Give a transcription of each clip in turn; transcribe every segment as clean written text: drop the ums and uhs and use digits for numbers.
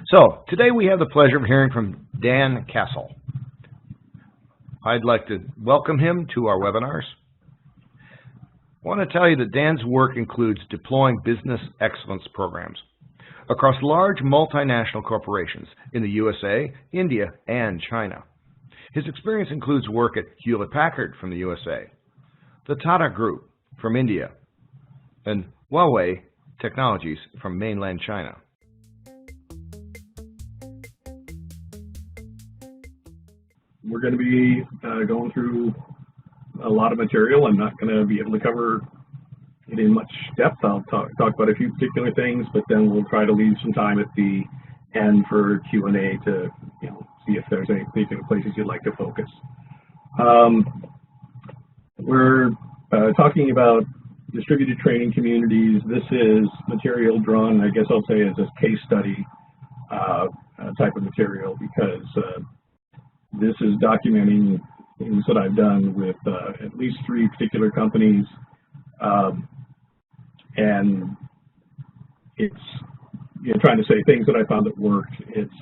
So today we have the pleasure of hearing from Dan Castle. I'd like to welcome him to our webinars. I want to tell you that Dan's work includes deploying business excellence programs across large multinational corporations in the USA, India, and China. His experience includes work at Hewlett-Packard from the USA, the Tata Group from India, and Huawei Technologies from mainland China. We're going to be going through a lot of material. I'm not going to be able to cover it in much depth. I'll talk about a few particular things, but then we'll try to leave some time at the end for Q&A to see if there's any particular places you'd like to focus. We're talking about distributed training communities. This is material drawn, I guess I'll say, as a case study type of material, because this is documenting things that I've done with at least 3 particular companies, and it's trying to say things that I found that worked. It's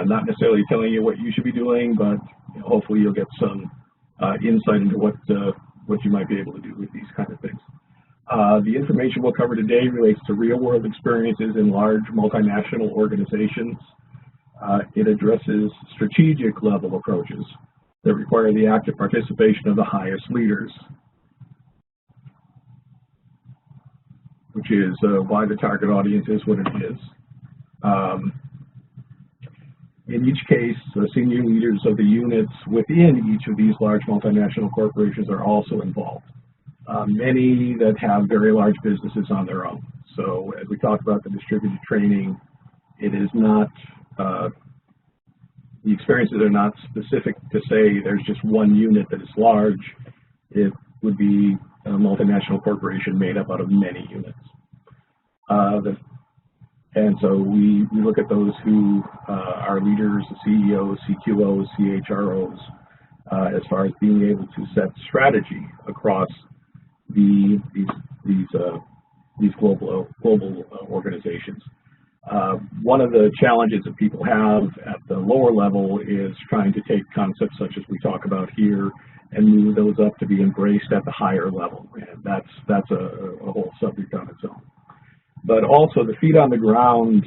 not necessarily telling you what you should be doing, but hopefully you'll get some insight into what you might be able to do with these kind of things. The information we'll cover today relates to real-world experiences in large multinational organizations. It addresses strategic level approaches that require the active participation of the highest leaders, which is why the target audience is what it is. In each case, the senior leaders of the units within each of these large multinational corporations are also involved. Many that have very large businesses on their own. So as we talk about the distributed training, it is not the experiences are not specific to say there's just one unit that is large. It would be a multinational corporation made up out of many units. And so we look at those who are leaders, the CEOs, CQOs, CHROs, as far as being able to set strategy across these global organizations. One of the challenges that people have at the lower level is trying to take concepts such as we talk about here and move those up to be embraced at the higher level, and that's a whole subject on its own. But also the feet on the ground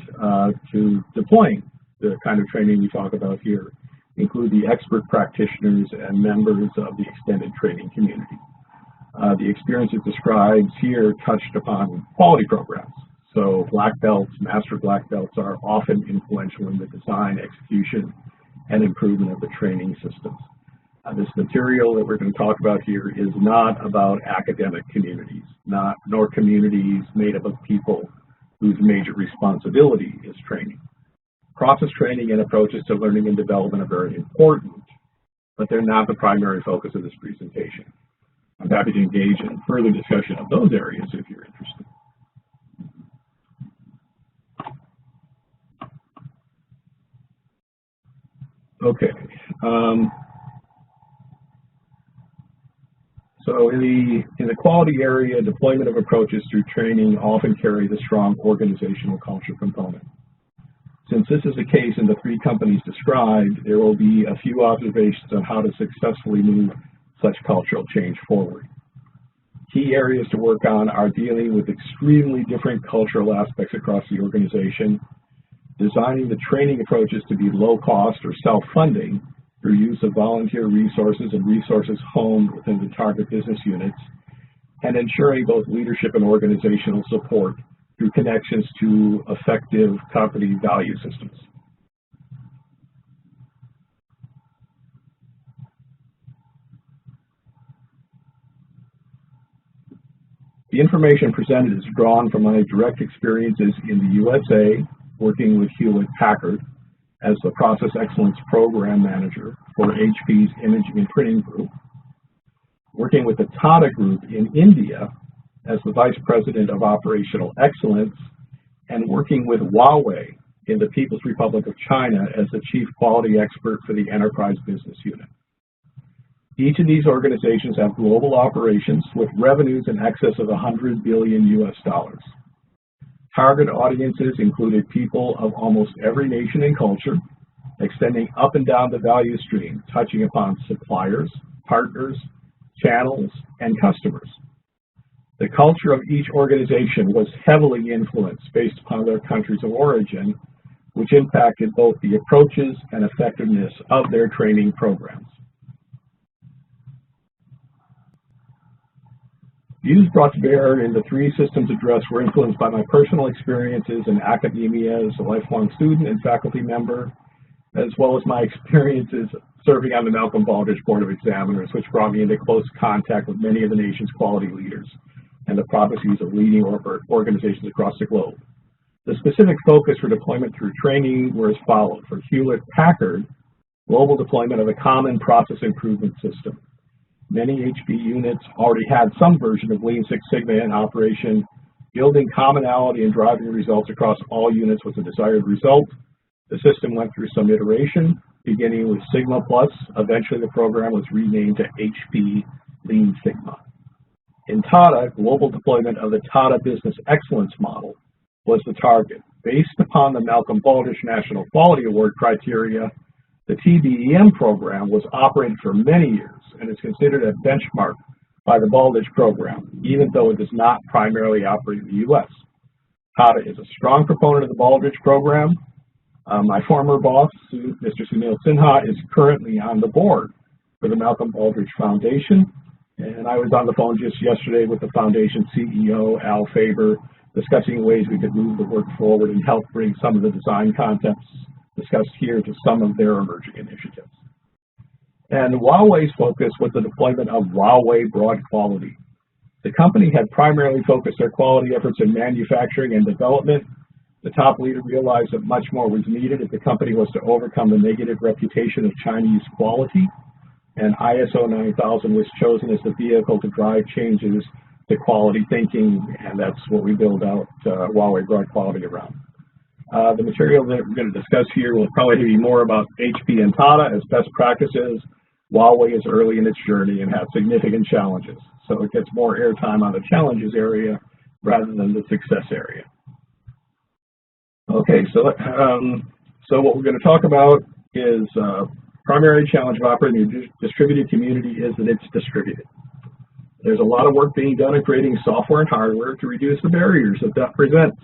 to deploying the kind of training we talk about here include the expert practitioners and members of the extended training community. The experiences described here touched upon quality programs. So black belts, master black belts are often influential in the design, execution, and improvement of the training systems. This material that we're going to talk about here is not about academic communities, nor communities made up of people whose major responsibility is training. Process training and approaches to learning and development are very important, but they're not the primary focus of this presentation. I'm happy to engage in further discussion of those areas if you're interested. Okay. So in the quality area, deployment of approaches through training often carries a strong organizational culture component. Since this is the case in the 3 companies described, there will be a few observations on how to successfully move such cultural change forward. Key areas to work on are dealing with extremely different cultural aspects across the organization, designing the training approaches to be low cost or self-funding through use of volunteer resources and resources honed within the target business units, and ensuring both leadership and organizational support through connections to effective company value systems. The information presented is drawn from my direct experiences in the USA, working with Hewlett-Packard as the Process Excellence Program Manager for HP's Imaging and Printing Group, working with the Tata Group in India as the Vice President of Operational Excellence, and working with Huawei in the People's Republic of China as the Chief Quality Expert for the Enterprise Business Unit. Each of these organizations have global operations with revenues in excess of $100 billion US. Target audiences included people of almost every nation and culture, extending up and down the value stream, touching upon suppliers, partners, channels, and customers. The culture of each organization was heavily influenced based upon their countries of origin, which impacted both the approaches and effectiveness of their training programs. Views brought to bear in the three systems addressed were influenced by my personal experiences in academia as a lifelong student and faculty member, as well as my experiences serving on the Malcolm Baldrige Board of Examiners, which brought me into close contact with many of the nation's quality leaders and the processes of leading organizations across the globe. The specific focus for deployment through training were as follows. For Hewlett-Packard, global deployment of a common process improvement system. Many HP units already had some version of Lean Six Sigma in operation. Building commonality and driving results across all units was a desired result. The system went through some iteration, beginning with Sigma Plus. Eventually, the program was renamed to HP Lean Sigma. In Tata, global deployment of the Tata Business Excellence Model was the target. Based upon the Malcolm Baldrige National Quality Award criteria, the TBEM program was operated for many years and is considered a benchmark by the Baldrige program, even though it does not primarily operate in the U.S. Tata is a strong proponent of the Baldrige program. My former boss, Mr. Sunil Sinha, is currently on the board for the Malcolm Baldrige Foundation, and I was on the phone just yesterday with the foundation CEO, Al Faber, discussing ways we could move the work forward and help bring some of the design concepts discussed here to some of their emerging initiatives. And Huawei's focus was the deployment of Huawei Broad Quality. The company had primarily focused their quality efforts in manufacturing and development. The top leader realized that much more was needed if the company was to overcome the negative reputation of Chinese quality, and ISO 9000 was chosen as the vehicle to drive changes to quality thinking, and that's what we build out Huawei Broad Quality around. The material that we're going to discuss here will probably be more about HP and Tata as best practices. Huawei is early in its journey and has significant challenges, so it gets more airtime on the challenges area rather than the success area. Okay, so what we're going to talk about is primary challenge of operating a distributed community is that it's distributed. There's a lot of work being done in creating software and hardware to reduce the barriers that presents.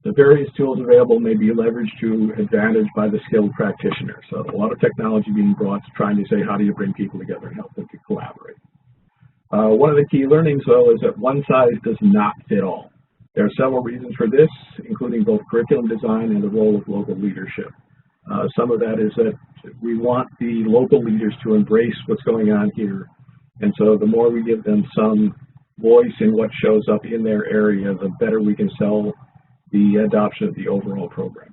The various tools available may be leveraged to advantage by the skilled practitioner. So a lot of technology being brought to trying to say, how do you bring people together and help them to collaborate? One of the key learnings, though, is that one size does not fit all. There are several reasons for this, including both curriculum design and the role of local leadership. Some of that is that we want the local leaders to embrace what's going on here. And so the more we give them some voice in what shows up in their area, the better we can sell the adoption of the overall program.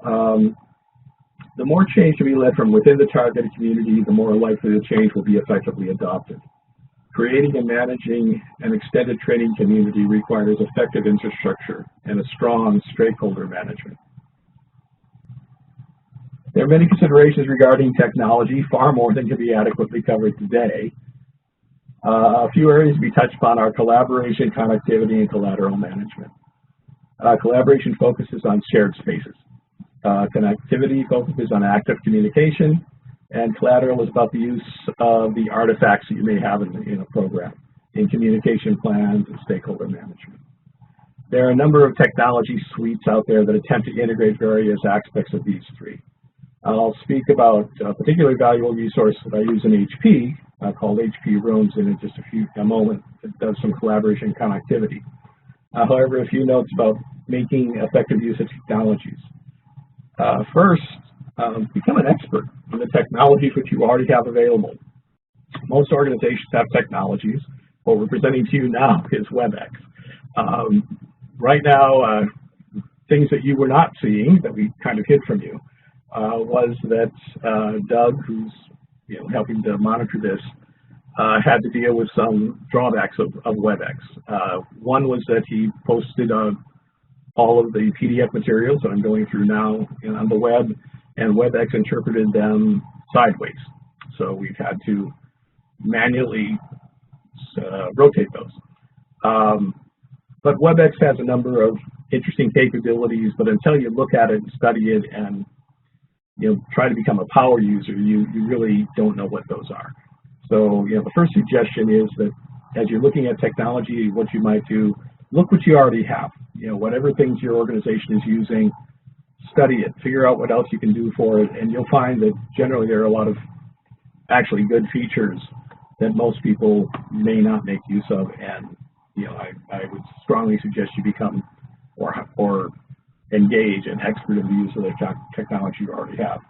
The more change can be led from within the targeted community, the more likely the change will be effectively adopted. Creating and managing an extended training community requires effective infrastructure and a strong stakeholder management. There are many considerations regarding technology, far more than can be adequately covered today. A few areas to be touched upon are collaboration, connectivity, and collateral management. Collaboration focuses on shared spaces. Connectivity focuses on active communication, and collateral is about the use of the artifacts that you may have in a program, in communication plans and stakeholder management. There are a number of technology suites out there that attempt to integrate various aspects of these three. I'll speak about a particularly valuable resource that I use in HP called HP Rooms in just a moment. It does some collaboration connectivity. However, a few notes about making effective use of technologies. First, become an expert in the technologies which you already have available. Most organizations have technologies. What we're presenting to you now is WebEx. Right now, things that you were not seeing that we kind of hid from you was that Doug, who's helping to monitor this, had to deal with some drawbacks of WebEx. One was that he posted all of the PDF materials that I'm going through now on the web, and WebEx interpreted them sideways. So we've had to manually rotate those. But WebEx has a number of interesting capabilities, but until you look at it and study it and try to become a power user, you really don't know what those are. So the first suggestion is that as you're looking at technology, what you might do, look what you already have. Whatever things your organization is using, study it, figure out what else you can do for it, and you'll find that generally there are a lot of actually good features that most people may not make use of, and I would strongly suggest you become or engage an expert in the use of the technology you already have.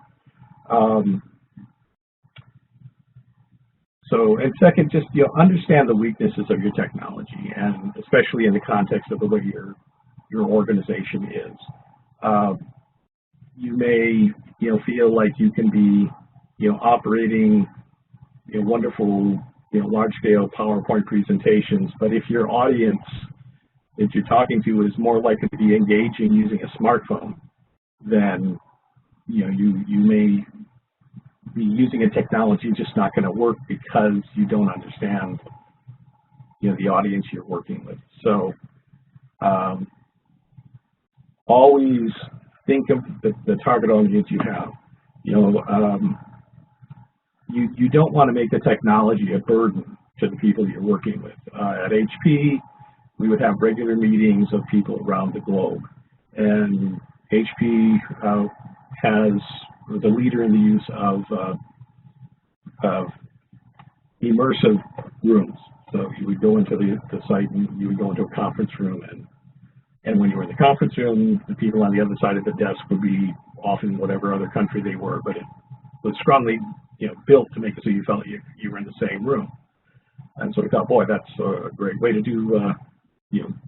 And second, just understand the weaknesses of your technology, and especially in the context of the way your organization is. You may feel like you can be operating wonderful large-scale PowerPoint presentations, but if your audience that you're talking to is more likely to be engaging using a smartphone, then you may be using a technology just not going to work because you don't understand the audience you're working with. So always think of the target audience you have. You don't want to make the technology a burden to the people you're working with. At HP, we would have regular meetings of people around the globe, and HP was a leader in the use of immersive rooms. So you would go into the site and you would go into a conference room, and when you were in the conference room, the people on the other side of the desk would be often whatever other country they were, but it was strongly built to make it so you felt you were in the same room. And so we thought, boy, that's a great way to do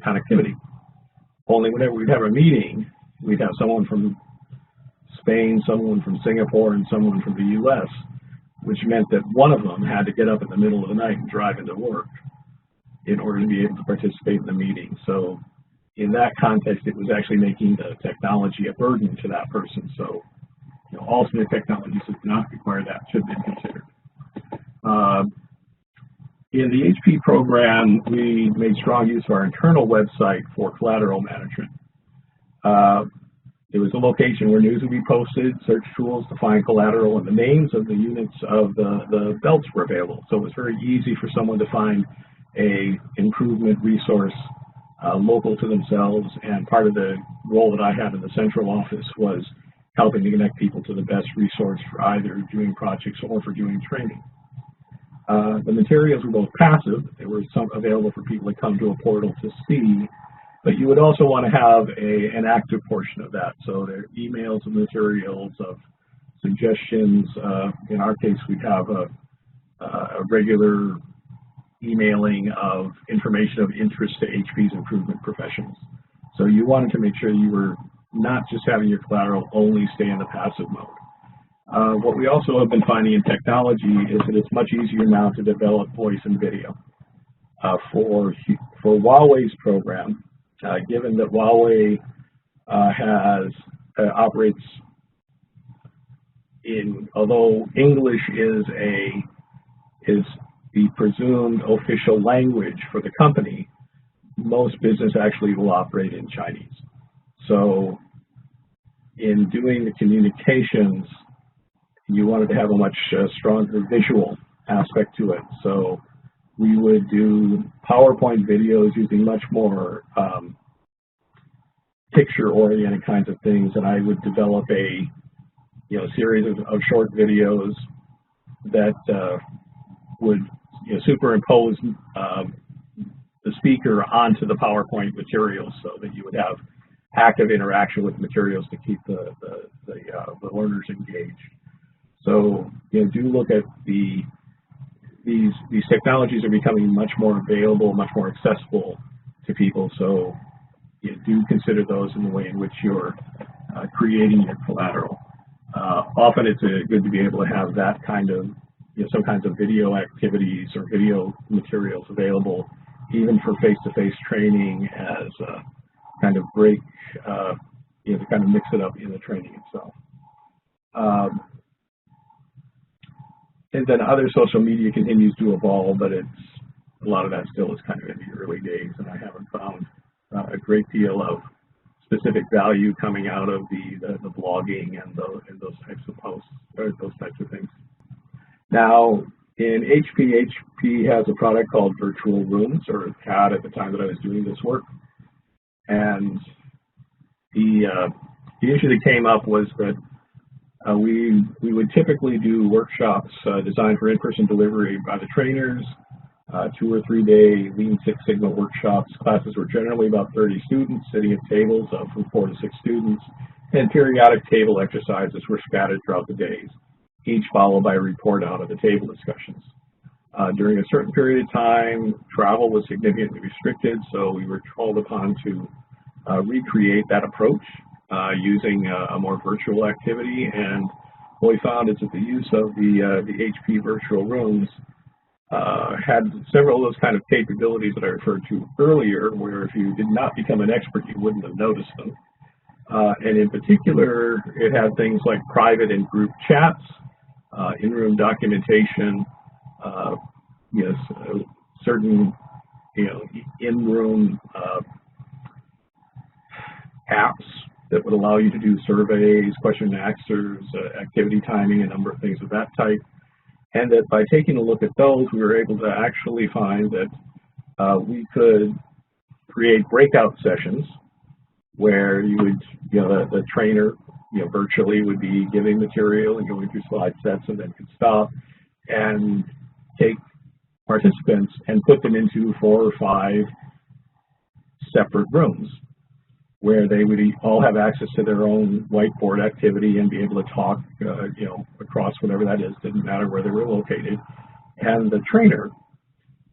connectivity. Only whenever we'd have a meeting, we'd have someone from Spain, someone from Singapore, and someone from the U.S., which meant that one of them had to get up in the middle of the night and drive into work in order to be able to participate in the meeting. So in that context, it was actually making the technology a burden to that person. So alternate technologies that do not require that should be considered. In the HP program, we made strong use of our internal website for collateral management. There was a location where news would be posted, search tools to find collateral, and the names of the units of the belts were available. So it was very easy for someone to find a improvement resource local to themselves, and part of the role that I had in the central office was helping to connect people to the best resource for either doing projects or for doing training. The materials were both passive. There were some available for people to come to a portal to see, but you would also want to have an active portion of that. So there are emails of materials, of suggestions. In our case, we'd have a regular emailing of information of interest to HP's improvement professionals. So you wanted to make sure you were not just having your collateral only stay in the passive mode. What we also have been finding in technology is that it's much easier now to develop voice and video. For Huawei's program, given that Huawei operates although English is the presumed official language for the company, most business actually will operate in Chinese. So in doing the communications, you wanted to have a much stronger visual aspect to it. So we would do PowerPoint videos using much more picture-oriented kinds of things, and I would develop a series of short videos that would superimpose the speaker onto the PowerPoint materials, so that you would have active interaction with materials to keep the learners engaged. So do look at these technologies are becoming much more available, much more accessible to people. So do consider those in the way in which you're creating your collateral. Often it's good to be able to have that kind of some kinds of video activities or video materials available, even for face-to-face training, as a kind of break, to kind of mix it up in the training itself. And then other social media continues to evolve, but a lot of that still is kind of in the early days, and I haven't found a great deal of specific value coming out of the blogging and those types of posts, or those types of things. Now, in HP has a product called Virtual Rooms, or had at the time that I was doing this work. And the issue that came up was that we would typically do workshops designed for in-person delivery by the trainers, 2 or 3 day Lean Six Sigma workshops. Classes were generally about 30 students sitting at tables from 4 to 6 students, and periodic table exercises were scattered throughout the days, each followed by a report out of the table discussions. During a certain period of time, travel was significantly restricted, so we were called upon to recreate that approach using a more virtual activity. And what we found is that the use of the HP virtual rooms had several of those kind of capabilities that I referred to earlier, where if you did not become an expert, you wouldn't have noticed them. And in particular, it had things like private and group chats, in-room documentation, certain in-room apps that would allow you to do surveys, question and answers, activity timing, a number of things of that type. And that by taking a look at those, we were able to actually find that we could create breakout sessions where you would, the trainer, virtually would be giving material and going through slide sets, and then could stop and take participants and put them into 4 or 5 separate rooms where they would all have access to their own whiteboard activity and be able to talk, across whatever that is, didn't matter where they were located. And the trainer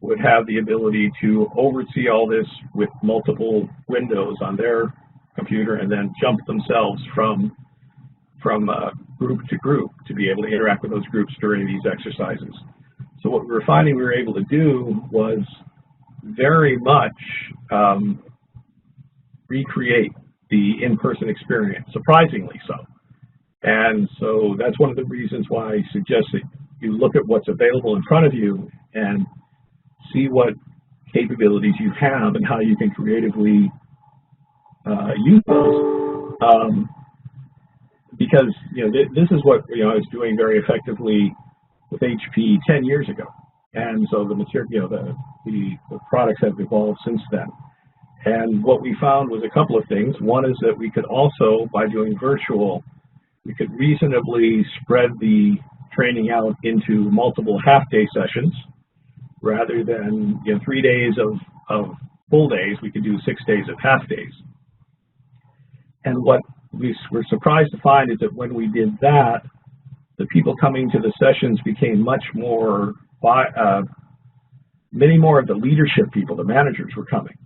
would have the ability to oversee all this with multiple windows on their computer and then jump themselves from group to group to be able to interact with those groups during these exercises. So what we were finding we were able to do was very much recreate the in-person experience, surprisingly so. And so that's one of the reasons why I suggest that you look at what's available in front of you and see what capabilities you have and how you can creatively use those. Because this is what I was doing very effectively with HP 10 years ago, and so the material, the products have evolved since then. And what we found was a couple of things. One is that we could also, by doing virtual, we could reasonably spread the training out into multiple half-day sessions rather than 3 days of full days. We could do 6 days of half days. And what we were surprised to find is that when we did that, the people coming to the sessions became much more, many more of the leadership people, the managers were coming,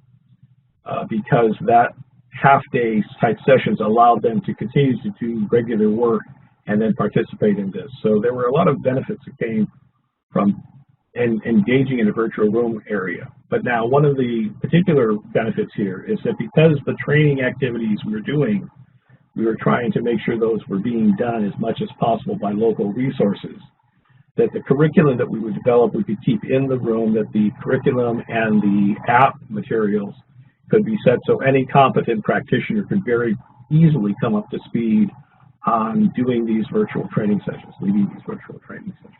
because that half-day type sessions allowed them to continue to do regular work and then participate in this. So there were a lot of benefits that came from engaging in a virtual room area. But now one of the particular benefits here is that because the training activities we were doing, we were trying to make sure those were being done as much as possible by local resources, that the curriculum that we would develop we could keep in the room, that the curriculum and the app materials could be set so any competent practitioner could very easily come up to speed on doing these virtual training sessions, leading these virtual training sessions.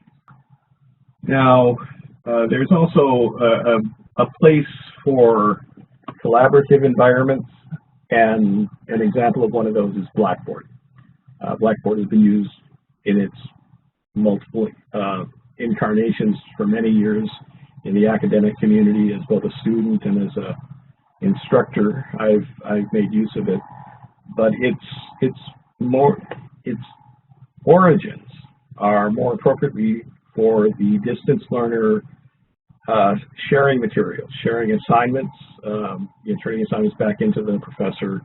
Now, there's also a place for collaborative environments, and an example of one of those is Blackboard. Blackboard has been used in its multiple incarnations for many years in the academic community as both a student and as a instructor. I've made use of it, but its origins are more appropriately for the distance learner sharing materials, sharing assignments, turning assignments back into the professor.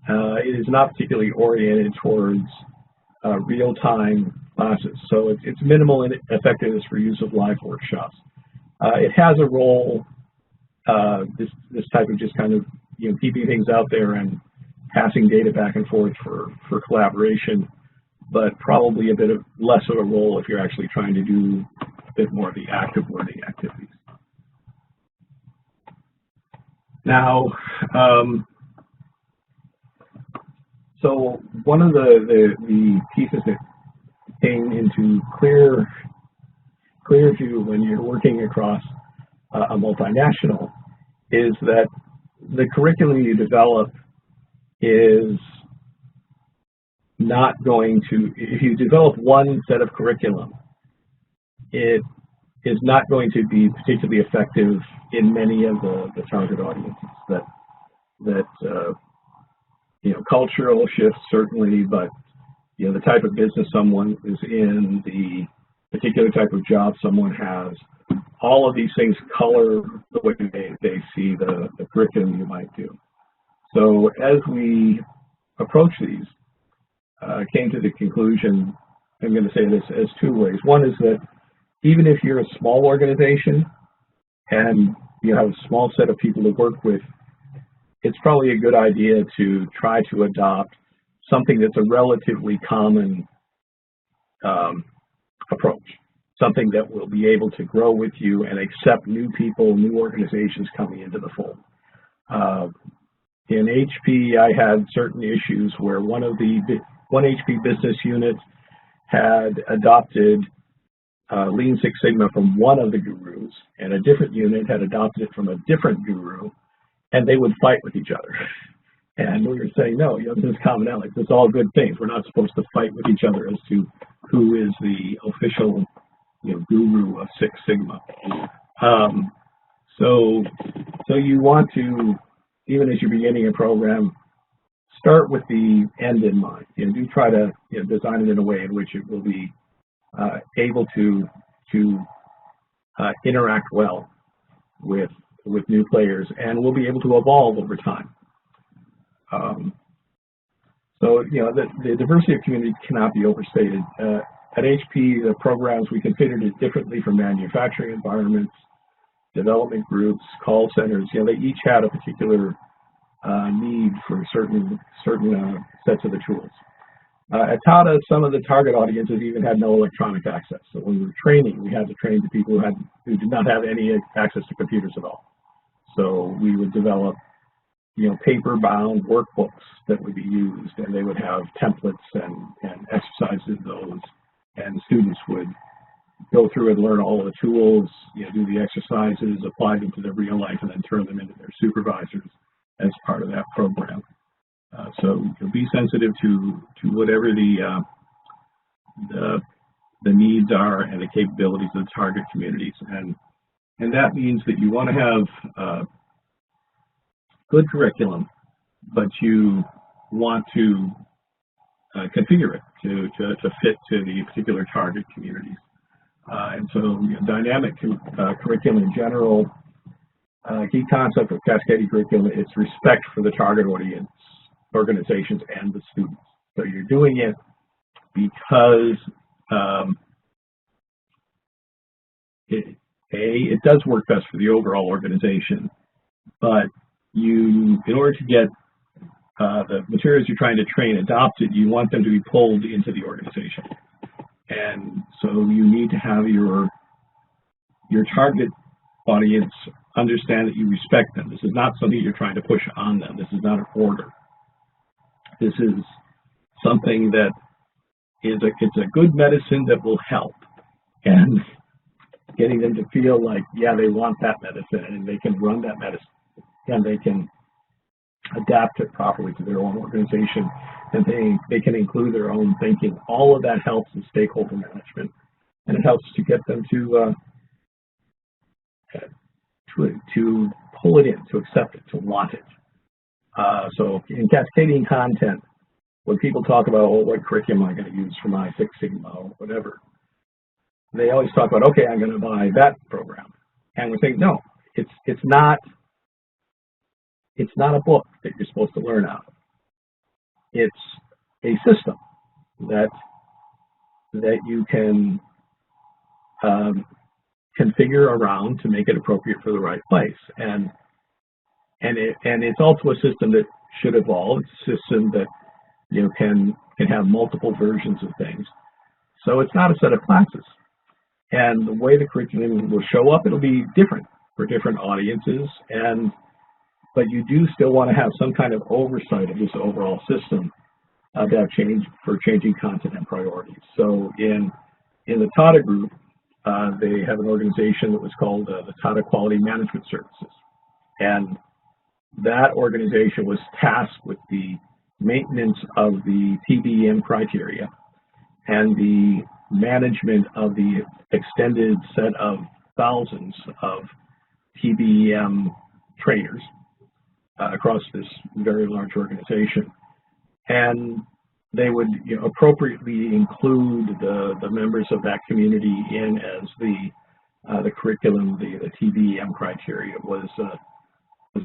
It is not particularly oriented towards real-time classes, so it's minimal in effectiveness for use of live workshops. It has a role, this type of just kind of keeping things out there and passing data back and forth for collaboration, but probably a bit of less of a role if you're actually trying to do a bit more of the active learning activities. Now, So one of the pieces that came into clear view when you're working across a multinational is that the curriculum you develop is not going to, if you develop one set of curriculum, it is not going to be particularly effective in many of the target audiences. That you know, cultural shifts certainly, but you know, the type of business someone is in, the particular type of job someone has, all of these things color the way they see the curriculum you might do. So as we approach these, came to the conclusion, I'm going to say this as two ways. One is that even if you're a small organization and you have a small set of people to work with, it's probably a good idea to try to adopt something that's a relatively common approach, something that will be able to grow with you and accept new people, new organizations coming into the fold. In HP, I had certain issues where one HP business unit had adopted Lean Six Sigma from one of the gurus, and a different unit had adopted it from a different guru, and they would fight with each other. And we were saying, no, you know, this is commonality. It's all good things. We're not supposed to fight with each other as to who is the official, you know, guru of Six Sigma. So you want to, even as you're beginning a program, start with the end in mind. You know, do try to, you know, design it in a way in which it will be able to interact well with new players, and will be able to evolve over time. So, you know, the diversity of community cannot be overstated. At HP, the programs, we configured it differently for manufacturing environments, development groups, call centers. You know, they each had a particular need for certain sets of the tools. At Tata, some of the target audiences even had no electronic access. So when we were training, we had to train the people who did not have any access to computers at all. So we would develop, you know, paper-bound workbooks that would be used, and they would have templates and exercises in those, and the students would go through and learn all of the tools, you know, do the exercises, apply them to their real life, and then turn them into their supervisors as part of that program. So you know, be sensitive to whatever the needs are and the capabilities of the target communities, and that means that you want to have good curriculum, but you want to configure it to fit to the particular target communities. And so, you know, dynamic curriculum in general, key concept of cascading curriculum, it's respect for the target audience, organizations, and the students. So you're doing it because it does work best for the overall organization, but in order to get the materials you're trying to train adopted, you want them to be pulled into the organization. And so you need to have your target audience understand that you respect them. This is not something you're trying to push on them. This is not an order. This is something that it's a good medicine that will help. And getting them to feel like, yeah, they want that medicine, and they can run that medicine, and they can adapt it properly to their own organization, and they can include their own thinking. All of that helps in stakeholder management, and it helps to get them to pull it in, to accept it, to want it. So in cascading content, when people talk about, oh, what curriculum am I going to use for my Six Sigma or whatever, they always talk about, okay, I'm going to buy that program. And we think, no, it's not a book that you're supposed to learn out of. It's a system that you can configure around to make it appropriate for the right place. And it's also a system that should evolve. It's a system that, you know, can have multiple versions of things. So it's not a set of classes. And the way the curriculum will show up, it'll be different for different audiences. But you do still want to have some kind of oversight of this overall system that change for changing content and priorities. So in the Tata Group, they have an organization that was called the Tata Quality Management Services. And that organization was tasked with the maintenance of the TBEM criteria and the management of the extended set of thousands of TBEM trainers across this very large organization. And they would appropriately include the members of that community in as the curriculum, the TBEM criteria was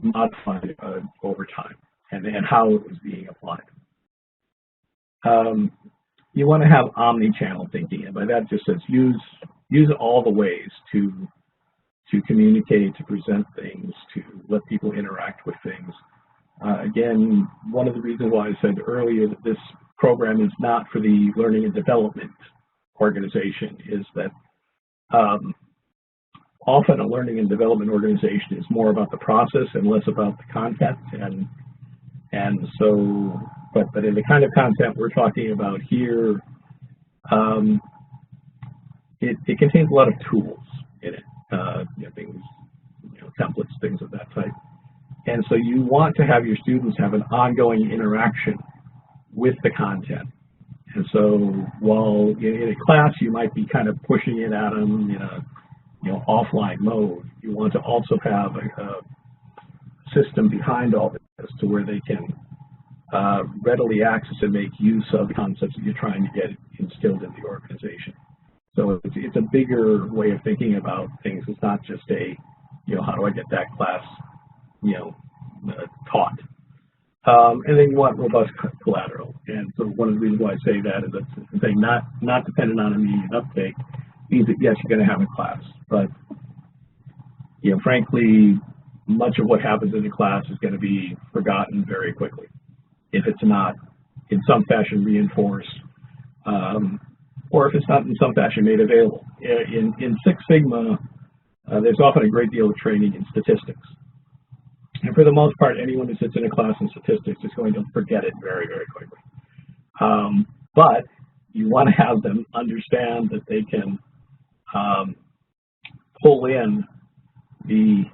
modified over time, and how it was being applied. You want to have omni-channel thinking, and by that just says use all the ways to communicate, to present things, to let people interact with things. Again, one of the reasons why I said earlier that this program is not for the learning and development organization is that often a learning and development organization is more about the process and less about the content, and so but in the kind of content we're talking about here, it contains a lot of tools in it, things, templates, things of that type. And so you want to have your students have an ongoing interaction with the content. And so while in a class you might be kind of pushing it at them in a offline mode, you want to also have a system behind all this to where they can readily access and make use of the concepts that you're trying to get instilled in the organization. So it's a bigger way of thinking about things. It's not just a, how do I get that class, taught. And then you want robust collateral. And so one of the reasons why I say that is that saying not dependent on immediate uptake means that yes, you're going to have a class, but frankly, much of what happens in the class is going to be forgotten very quickly if it's not in some fashion reinforced, or if it's not in some fashion made available. In Six Sigma, there's often a great deal of training in statistics. And for the most part, anyone who sits in a class in statistics is going to forget it very, very quickly. But you want to have them understand that they can pull in the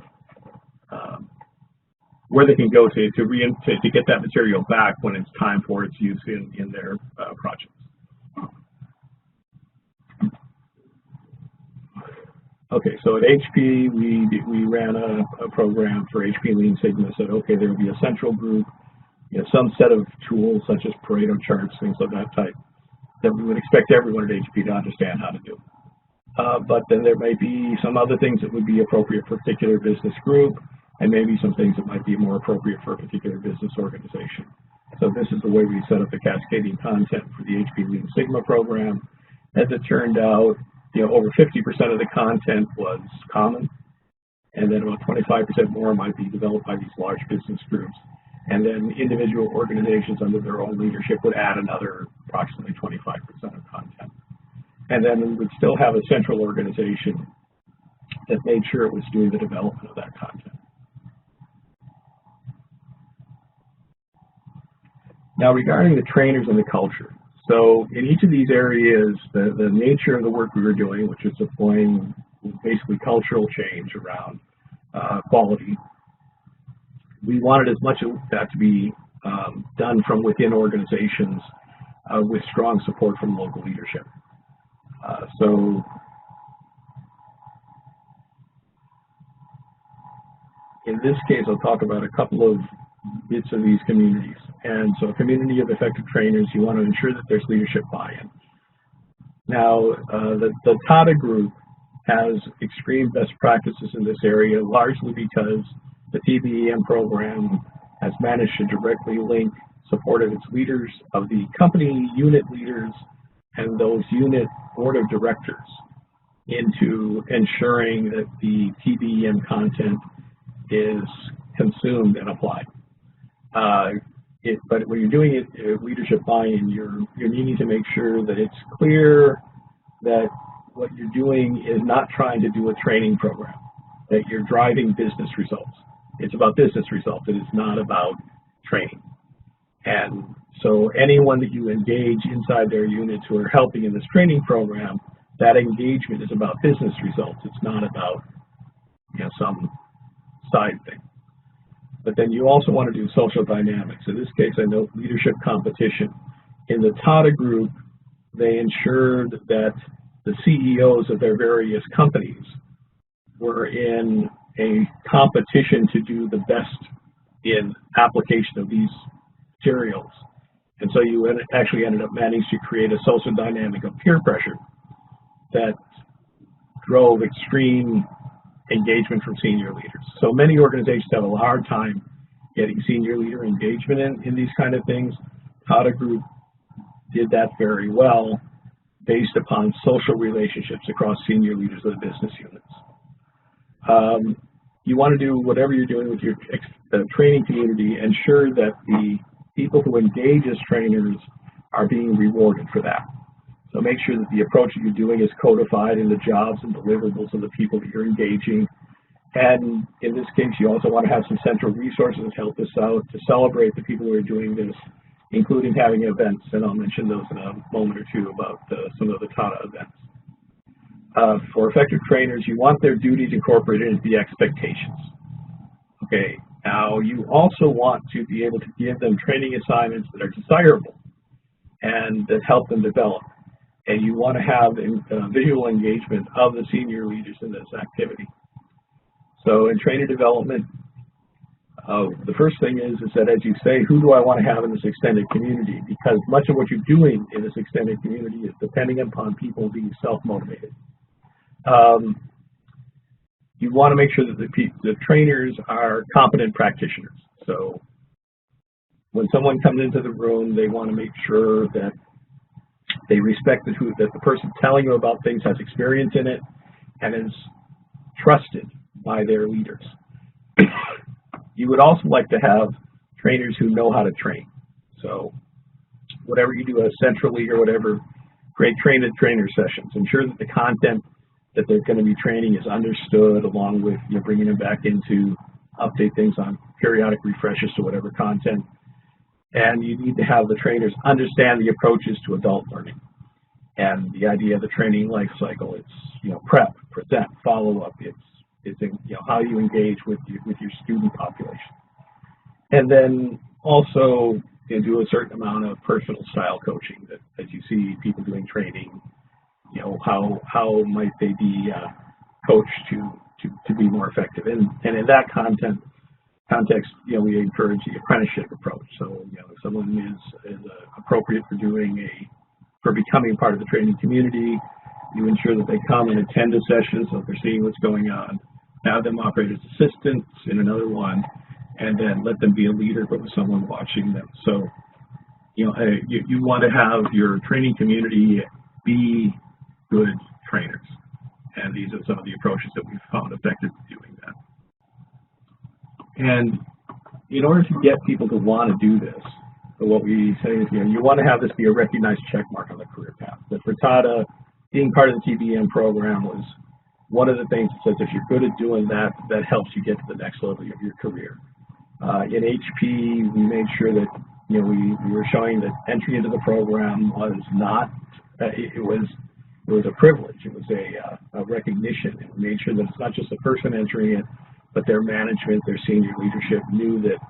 where they can go to get that material back when it's time for its use in their projects. Okay, so at HP, we ran a program for HP Lean Sigma. Said, okay, there will be a central group, some set of tools such as Pareto charts, things of that type, that we would expect everyone at HP to understand how to do. But then there may be some other things that would be appropriate for a particular business group, and maybe some things that might be more appropriate for a particular business organization. So this is the way we set up the cascading content for the HP Lean Sigma program. As it turned out, over 50% of the content was common, and then about 25% more might be developed by these large business groups. And then individual organizations under their own leadership would add another approximately 25% of content. And then we would still have a central organization that made sure it was doing the development of that content. Now, regarding the trainers and the culture, so in each of these areas, the nature of the work we were doing, which is deploying basically cultural change around quality, we wanted as much of that to be done from within organizations with strong support from local leadership. So in this case, I'll talk about a couple of bits of these communities. And so a community of effective trainers, you want to ensure that there's leadership buy-in. Now, the Tata Group has extreme best practices in this area, largely because the TBEM program has managed to directly link support of its leaders, of the company unit leaders, and those unit board of directors into ensuring that the TBEM content is consumed and applied. But when you're doing it, leadership buy-in, you're needing to make sure that it's clear that what you're doing is not trying to do a training program, that you're driving business results. It's about business results. It is not about training. And So anyone that you engage inside their units who are helping in this training program, that engagement is about business results. It's not about, you know, some side thing. But then you also want to do social dynamics. In this case, I know leadership competition. In the Tata Group, they ensured that the CEOs of their various companies were in a competition to do the best in application of these materials. And so you actually ended up managing to create a social dynamic of peer pressure that drove extreme engagement from senior leaders. So many organizations have a hard time getting senior leader engagement in these kind of things. Tata Group did that very well based upon social relationships across senior leaders of the business units. You want to do whatever you're doing with your training community, ensure that the people who engage as trainers are being rewarded for that. So make sure that the approach that you're doing is codified in the jobs and deliverables of the people that you're engaging. And in this case, you also want to have some central resources to help us out to celebrate the people who are doing this, including having events, and I'll mention those in a moment or two about some of the Tata events. For effective trainers, you want their duties incorporated into the expectations. Okay, now you also want to be able to give them training assignments that are desirable and that help them develop. And you want to have visual engagement of the senior leaders in this activity. So in trainer development, the first thing is that as you say, who do I want to have in this extended community? Because much of what you're doing in this extended community is depending upon people being self-motivated. You want to make sure that the trainers are competent practitioners. So when someone comes into the room, they want to make sure that they respect that the person telling you about things has experience in it and is trusted by their leaders. You would also like to have trainers who know how to train. So whatever you do centrally or whatever, create trainer sessions. Ensure that the content that they're going to be training is understood, along with bringing them back in to update things on periodic refreshes to whatever content. And you need to have the trainers understand the approaches to adult learning and the idea of the training life cycle. It's prep, present, follow up. It's how you engage with your student population, and then also do a certain amount of personal style coaching. That as you see people doing training, how might they be coached to be more effective? And in that context, we encourage the apprenticeship approach. So if someone is appropriate for becoming part of the training community, you ensure that they come and attend a session so they're seeing what's going on. Have them operate as assistants in another one, and then let them be a leader, but with someone watching them. So, you want to have your training community be good trainers, and these are some of the approaches that we've found effective in doing that. And in order to get people to want to do this, what we say is, you want to have this be a recognized check mark on the career path. That for Tata, being part of the TBM program was one of the things that says if you're good at doing that, that helps you get to the next level of your career. In HP, we made sure that we were showing that entry into the program was not it was a privilege. It was a recognition, and we made sure that it's not just the person entering it, but their management, their senior leadership knew that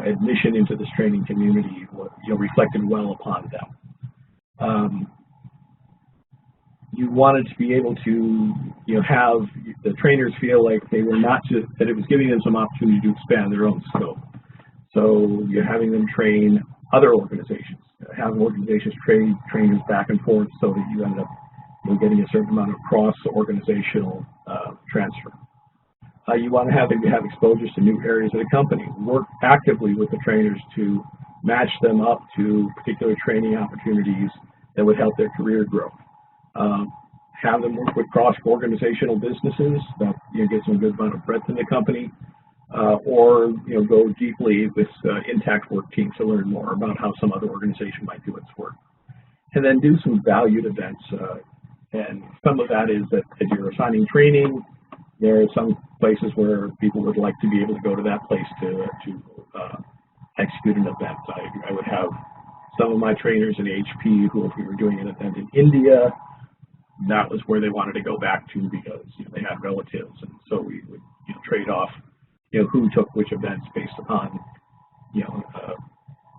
admission into this training community reflected well upon them. You wanted to be able to have the trainers feel like they were not just, that it was giving them some opportunity to expand their own scope. So you're having them train other organizations, having organizations train trainers back and forth, so that you end up getting a certain amount of cross-organizational transfer. You want to have them have exposures to new areas of the company. Work actively with the trainers to match them up to particular training opportunities that would help their career growth. Have them work with cross-organizational businesses that get some good amount of breadth in the company, or go deeply with intact work teams to learn more about how some other organization might do its work. And then do some valued events. And some of that is that as you're assigning training, there are some places where people would like to be able to go to that place to execute an event. I would have Some of my trainers in HP, who if we were doing an event in India, that was where they wanted to go back to because they had relatives, and so we would trade off who took which events based upon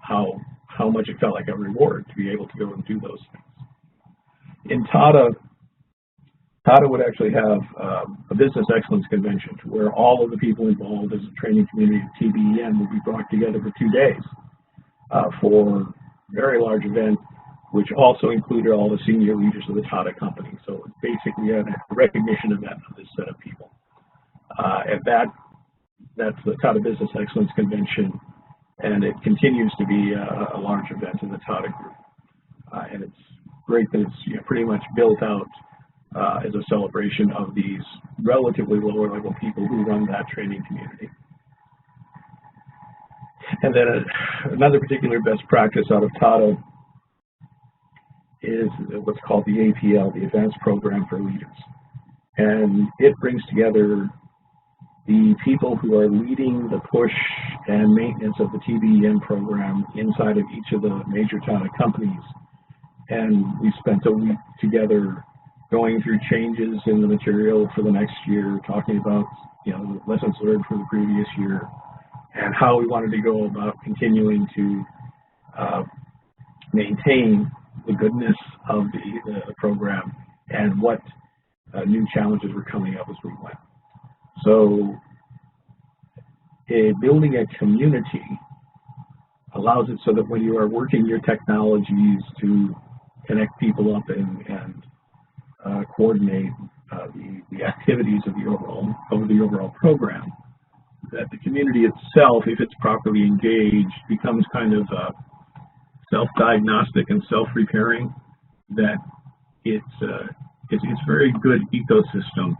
how much it felt like a reward to be able to go and do those things. In Tata would actually have a business excellence convention where all of the people involved as a training community of TBEM would be brought together for 2 days for a very large event, which also included all the senior leaders of the Tata company. So it's basically a recognition event of this set of people. And that's the Tata Business Excellence Convention, and it continues to be a large event in the Tata Group. And it's great that it's pretty much built out as a celebration of these relatively lower level people who run that training community. And then another particular best practice out of Tata is what's called the APL, the Advanced Program for Leaders. And it brings together the people who are leading the push and maintenance of the TBEM program inside of each of the major Tata companies. And we spent a week together going through changes in the material for the next year, talking about the lessons learned from the previous year, and how we wanted to go about continuing to maintain the goodness of the program and what new challenges were coming up as we went. So building a community allows it so that when you are working your technologies to connect people up and coordinate the activities of the overall program, that the community itself, if it's properly engaged, becomes kind of self-diagnostic and self-repairing, that it's a very good ecosystem.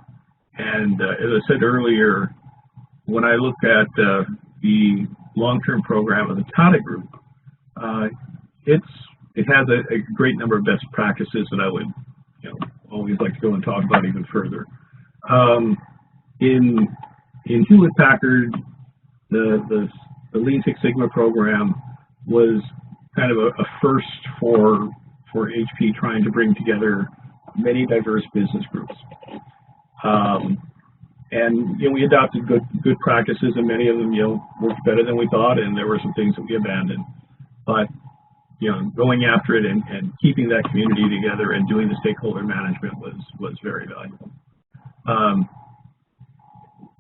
And as I said earlier, when I look at the long-term program of the Tata Group, it has a great number of best practices that I would always like to go and talk about even further. In Hewlett-Packard, the Lean Six Sigma program was kind of a first for HP, trying to bring together many diverse business groups. And we adopted good practices, and many of them worked better than we thought, and there were some things that we abandoned. But going after it and keeping that community together and doing the stakeholder management was very valuable.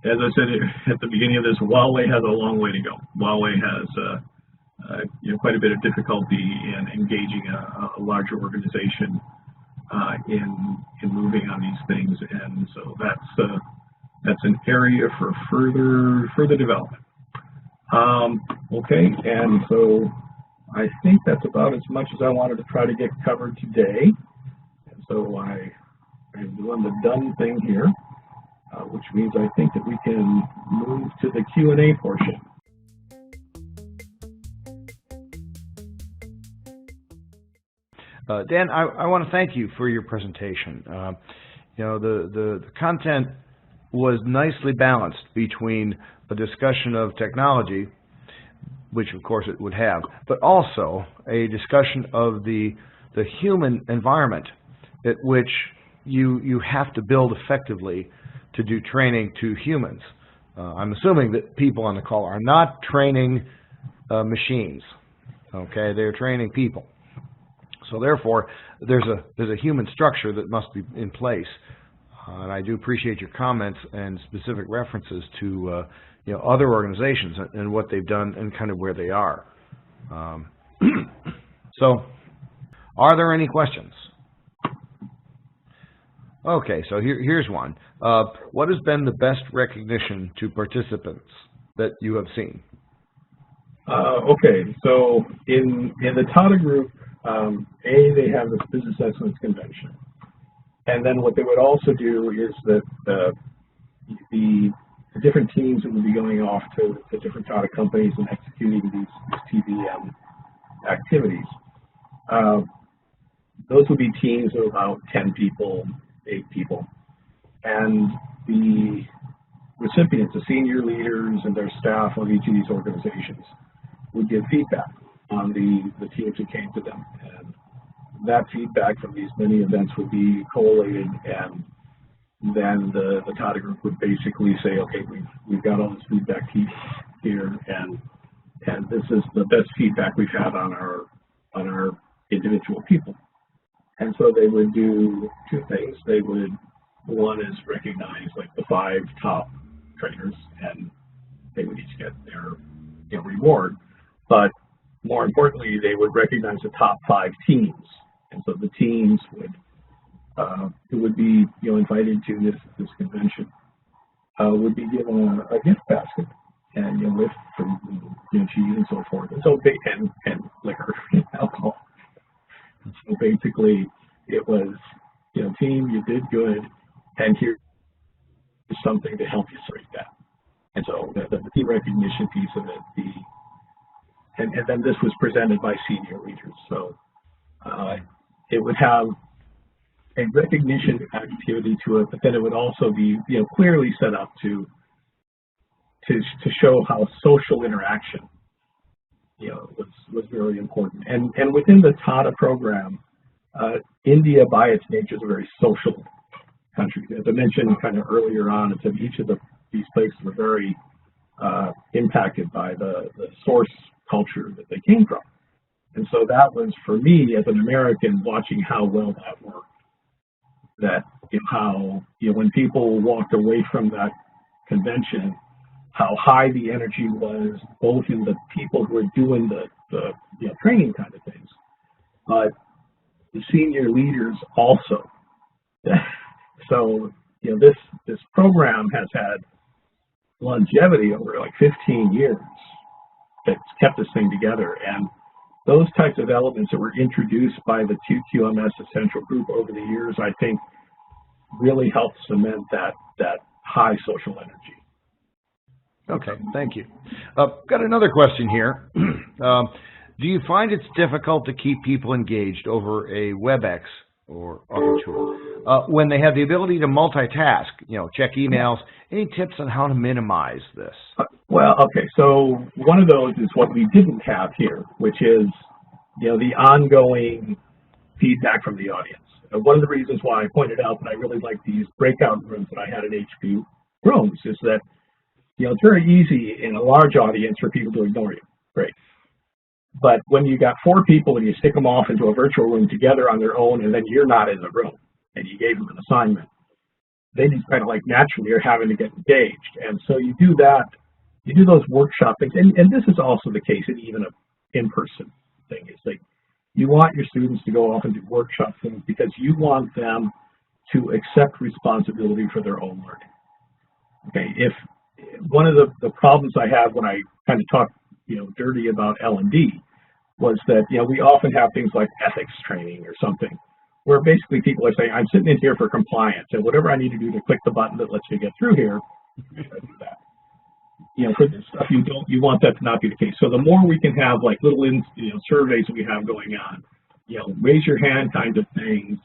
As I said at the beginning of this, Huawei has a long way to go. Huawei has quite a bit of difficulty in engaging a larger organization in moving on these things, and so that's an area for further development. Okay, and so I think that's about as much as I wanted to try to get covered today. And so I'm doing the done thing here, which means I think that we can move to the Q&A portion. Dan, I want to thank you for your presentation. The content was nicely balanced between a discussion of technology, which of course it would have, but also a discussion of the human environment at which you have to build effectively to do training to humans. I'm assuming that people on the call are not training machines. Okay, they're training people. So therefore, there's a human structure that must be in place. And I do appreciate your comments and specific references to other organizations and what they've done and kind of where they are. So, are there any questions? Okay, so here's one. What has been the best recognition to participants that you have seen? Okay, so in the Tata Group, they have this Business Excellence Convention. And then what they would also do is that the different teams that would be going off to different Tata companies and executing these TBM activities, those would be teams of about 10 people, 8 people. And the recipients, the senior leaders and their staff of each of these organizations would give feedback. on the teams who came to them. And that feedback from these many events would be collated, and then the Tata Group would basically say, okay, we've got all this feedback here, and this is the best feedback we've had on our individual people. And so they would do two things. They would, one is recognize like the 5 top trainers, and they would each get their reward. But more importantly, they would recognize the top 5 teams. And so the teams who would be invited to this convention would be given a gift basket, and with from cheese and so forth, and so and liquor, alcohol. So basically, it was team, you did good, and here's something to help you celebrate that. And so the team recognition piece of it, and then this was presented by senior leaders. So it would have a recognition activity to it, but then it would also be clearly set up to show how social interaction was very important. And within the Tata program, India by its nature is a very social country. As I mentioned kind of earlier on, it's that each of these places were very impacted by the source culture that they came from. And so that was, for me, as an American, watching how well that worked. That how when people walked away from that convention, how high the energy was, both in the people who were doing the training kind of things, but the senior leaders also. So this program has had longevity over like 15 years. That's kept this thing together, and those types of elements that were introduced by the 2QMS Essential Group over the years, I think, really helped cement that high social energy. Okay, thank you. Got another question here. Do you find it's difficult to keep people engaged over a WebEx or other tool when they have the ability to multitask, check emails? Any tips on how to minimize this? Well, okay, so one of those is what we didn't have here, which is the ongoing feedback from the audience. One of the reasons why I pointed out that I really like these breakout rooms that I had at HQ rooms is that it's very easy in a large audience for people to ignore you. Great. But when you got 4 people and you stick them off into a virtual room together on their own, and then you're not in the room, and you gave them an assignment, they just kind of like naturally are having to get engaged. And so you do that, you do those workshop things, and this is also the case in even an in-person thing. It's like you want your students to go off and do workshop things because you want them to accept responsibility for their own learning. Okay, if one of the problems I have when I kind of talk dirty about L&D was that we often have things like ethics training or something where basically people are saying, I'm sitting in here for compliance, and whatever I need to do to click the button that lets you get through here, I do that. For this stuff, you want that to not be the case. So the more we can have like little surveys that we have going on, raise your hand kind of things,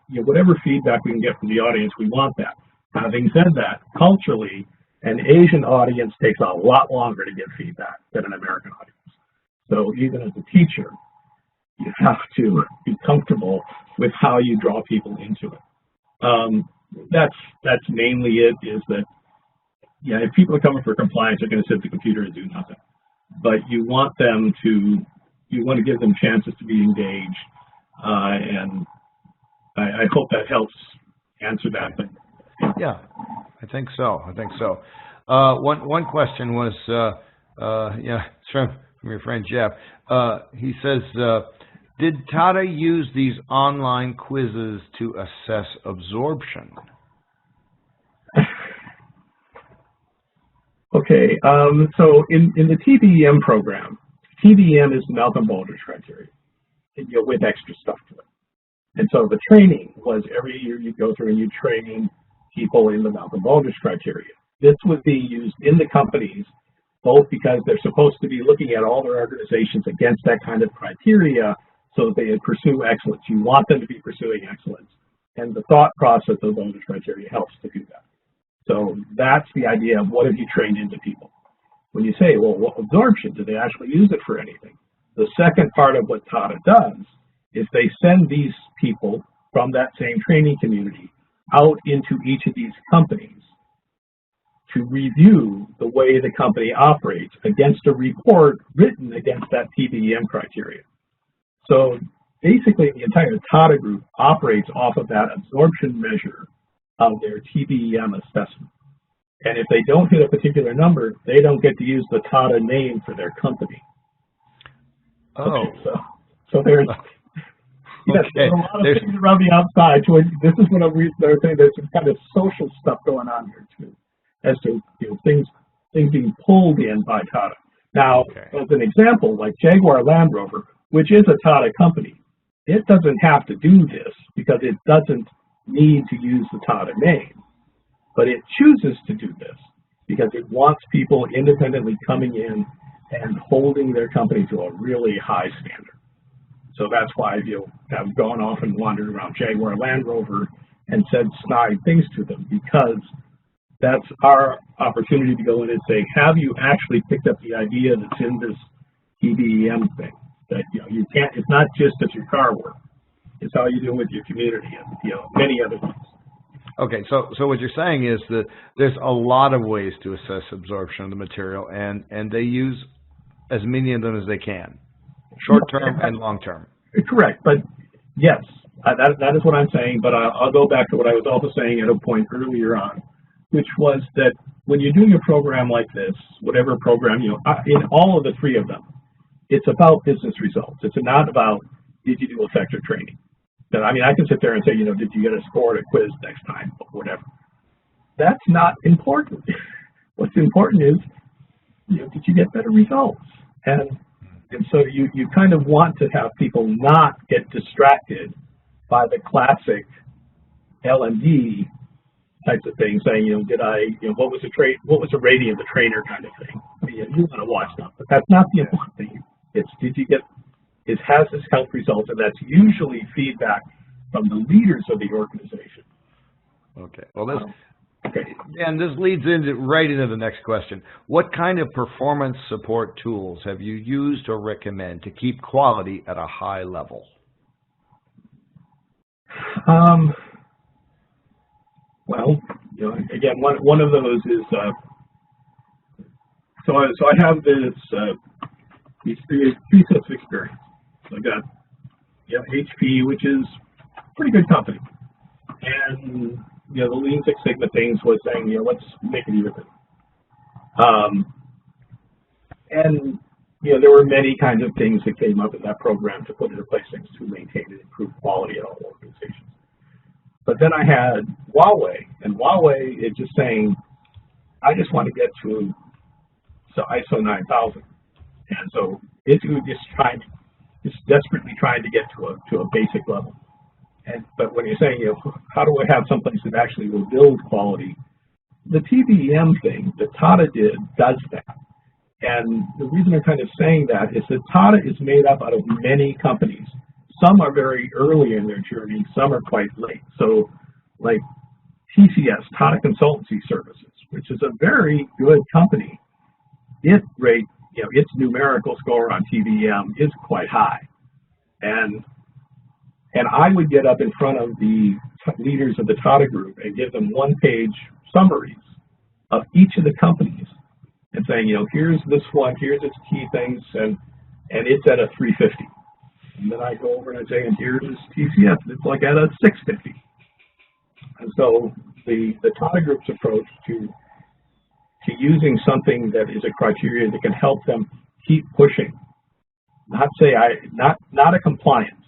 whatever feedback we can get from the audience, we want that. Having said that, culturally, an Asian audience takes a lot longer to get feedback than an American audience. So even as a teacher, you have to be comfortable with how you draw people into it. That's mainly it, is that, if people are coming for compliance, they're going to sit at the computer and do nothing. But you want to give them chances to be engaged, and I hope that helps answer that. But, yeah, I think so. One question was, it's from your friend Jeff. He says, did Tata use these online quizzes to assess absorption? Okay, so in the TBEM program, TBEM is Malcolm Baldrige criteria, with extra stuff to it. And so the training was every year you go through and you train people in the Malcolm Baldrige criteria. This would be used in the companies, both because they're supposed to be looking at all their organizations against that kind of criteria so that they pursue excellence. You want them to be pursuing excellence. And the thought process of Baldrige criteria helps to do that. So that's the idea of what have you trained into people. When you say, well, what absorption, do they actually use it for anything? The second part of what Tata does is they send these people from that same training community out into each of these companies to review the way the company operates against a report written against that TBEM criteria. So basically the entire Tata Group operates off of that absorption measure of their TBEM assessment. And if they don't hit a particular number, they don't get to use the Tata name for their company. Oh. Okay, so there's, yes, okay. there's a lot of things around the outside. This is what I'm saying. There's some kind of social stuff going on here too, as to things being pulled in by Tata. Now, as an example, like Jaguar Land Rover, which is a Tata company, it doesn't have to do this because it doesn't need to use the Tata name, but it chooses to do this because it wants people independently coming in and holding their company to a really high standard. So that's why I've gone off and wandered around Jaguar Land Rover and said snide things to them, because that's our opportunity to go in and say, have you actually picked up the idea that's in this TBEM thing? That you can't. It's not just does your car work. It's how you do it with your community and many other things. Okay, so what you're saying is that there's a lot of ways to assess absorption of the material, and they use as many of them as they can, short term and long term. Correct, but yes, that is what I'm saying. But I'll go back to what I was also saying at a point earlier on, which was that when you're doing a program like this, whatever program, in all of the three of them, it's about business results. It's not about did you do effective training. I mean, I can sit there and say, did you get a score at a quiz next time or whatever. That's not important. What's important is, did you get better results? And so you kind of want to have people not get distracted by the classic L&D types of things, saying, what was the rating of the trainer kind of thing. You want to watch that, but that's not the important thing. It's has this helped results, and that's usually feedback from the leaders of the organization. Okay. Well, this leads right into the next question. What kind of performance support tools have you used or recommend to keep quality at a high level? Well, again, one of those is so I have these three sets of experience. So I got HP, which is a pretty good company, and the Lean Six Sigma things was saying, let's make it even. And there were many kinds of things that came up in that program to put into place things to maintain and improve quality at all organizations. But then I had Huawei, and Huawei is just saying, I just want to get to ISO 9000, and so it's just desperately trying to get to a basic level. But when you're saying, how do I have someplace that actually will build quality? The TBEM thing that Tata did does that. And the reason I'm kind of saying that is that Tata is made up out of many companies. Some are very early in their journey, some are quite late. So like TCS, Tata Consultancy Services, which is a very good company, its numerical score on TBEM is quite high. And I would get up in front of the leaders of the Tata Group and give them one-page summaries of each of the companies and saying, here's this one, here's its key things, and it's at a 350. And then I go over and I say, and here's TCS, it's like at a 650. And so the Tata Group's approach to using something that is a criteria that can help them keep pushing, not a compliance.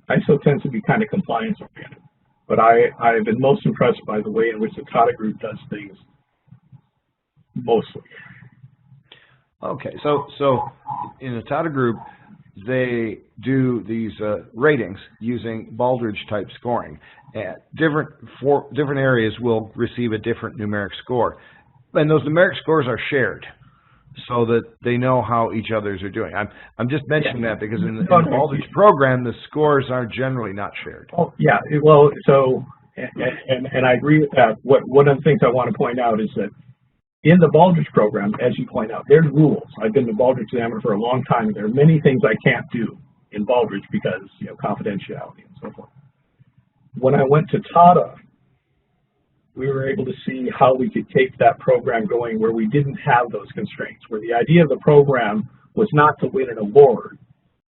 ISO tends to be kind of compliance oriented, but I've been most impressed by the way in which the Tata Group does things mostly. Okay, so in the Tata Group, they do these ratings using Baldrige type scoring. Different areas will receive a different numeric score, and those numeric scores are shared, so that they know how each others are doing. I'm just mentioning that because in the Baldrige program, the scores are generally not shared. Oh, yeah. Well, so and I agree with that. One of the things I want to point out is that In the Baldrige program, as you point out, there's rules. I've been the Baldrige examiner for a long time. There are many things I can't do in Baldrige because, confidentiality and so forth. When I went to Tata, we were able to see how we could take that program going where we didn't have those constraints, where the idea of the program was not to win an award,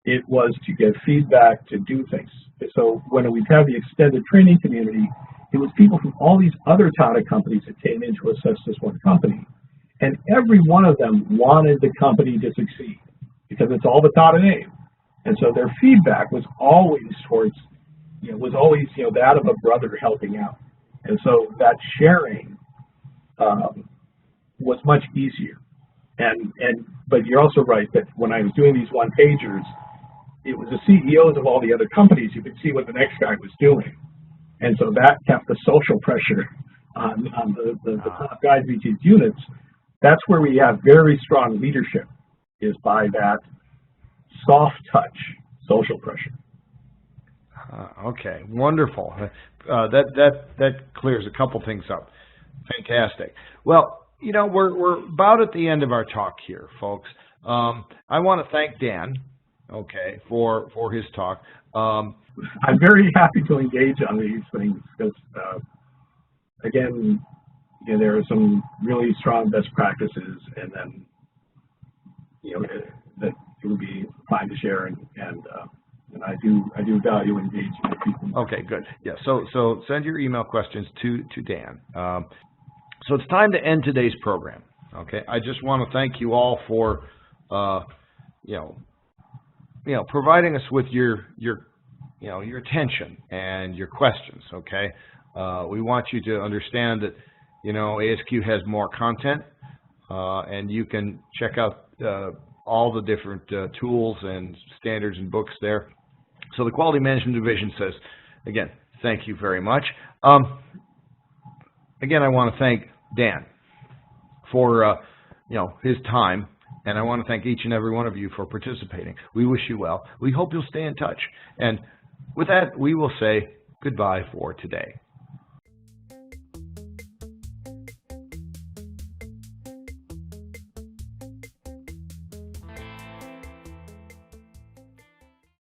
it was to get feedback to do things. So when we have the extended training community, it was people from all these other Tata companies that came in to assess this one company. And every one of them wanted the company to succeed because it's all the Tata name. And so their feedback was always towards, that of a brother helping out. And so that sharing was much easier. But you're also right that when I was doing these one-pagers, it was the CEOs of all the other companies. You could see what the next guy was doing. And so that kept the social pressure on the top guys of each of these units. That's where we have very strong leadership, is by that soft touch social pressure. Okay, wonderful. That clears a couple things up. Fantastic. Well, we're about at the end of our talk here, folks. I want to thank Dan, for his talk. I'm very happy to engage on these things because, again, there are some really strong best practices, and then that it would be fine to share, and I do value engaging with people. Okay, good. Yeah. So send your email questions to Dan. So it's time to end today's program. Okay. I just want to thank you all for providing us with your attention and your questions. Okay. We want you to understand that ASQ has more content, and you can check out all the different tools and standards and books there. So the Quality Management Division says, again, thank you very much. Again, I want to thank Dan for his time, and I want to thank each and every one of you for participating. We wish you well. We hope you'll stay in touch. And with that, we will say goodbye for today.